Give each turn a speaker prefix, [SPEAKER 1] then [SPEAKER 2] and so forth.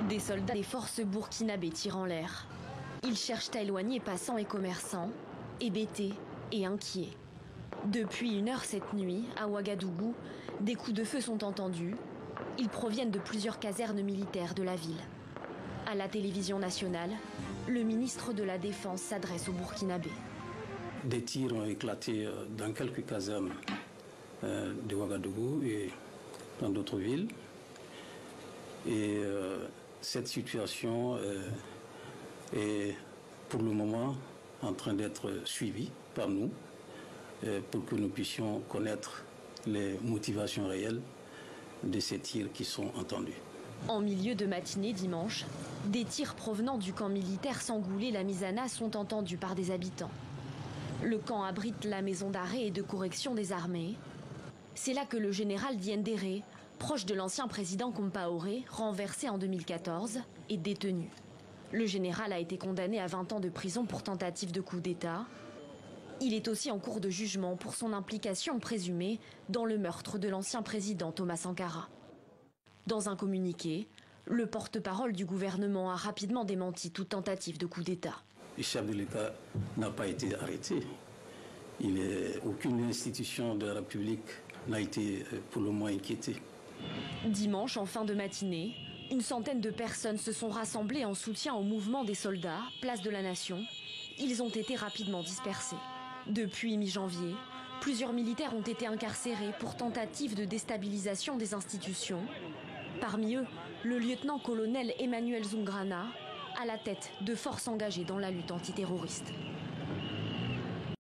[SPEAKER 1] Des soldats des forces burkinabées tirent en l'air. Ils cherchent à éloigner passants et commerçants, hébétés et inquiets. Depuis 1 heure cette nuit, à Ouagadougou, des coups de feu sont entendus. Ils proviennent de plusieurs casernes militaires de la ville. À la télévision nationale, le ministre de la Défense s'adresse aux Burkinabés.
[SPEAKER 2] Des tirs ont éclaté dans quelques casernes de Ouagadougou et dans d'autres villes. Et cette situation est pour le moment en train d'être suivie par nous pour que nous puissions connaître les motivations réelles de ces tirs qui sont entendus.
[SPEAKER 1] En milieu de matinée dimanche, des tirs provenant du camp militaire Sangoulé-la-Misana sont entendus par des habitants. Le camp abrite la maison d'arrêt et de correction des armées. C'est là que le général Diendéré, proche de l'ancien président Compaoré, renversé en 2014, est détenu. Le général a été condamné à 20 ans de prison pour tentative de coup d'État. Il est aussi en cours de jugement pour son implication présumée dans le meurtre de l'ancien président Thomas Sankara. Dans un communiqué, le porte-parole du gouvernement a rapidement démenti toute tentative de coup d'État.
[SPEAKER 2] Le chef de l'État n'a pas été arrêté. Aucune institution de la République n'a été pour le moins inquiétée.
[SPEAKER 1] Dimanche, en fin de matinée, une centaine de personnes se sont rassemblées en soutien au mouvement des soldats, place de la Nation. Ils ont été rapidement dispersés. Depuis mi-janvier, plusieurs militaires ont été incarcérés pour tentative de déstabilisation des institutions. Parmi eux, le lieutenant-colonel Emmanuel Zungrana, à la tête de forces engagées dans la lutte antiterroriste.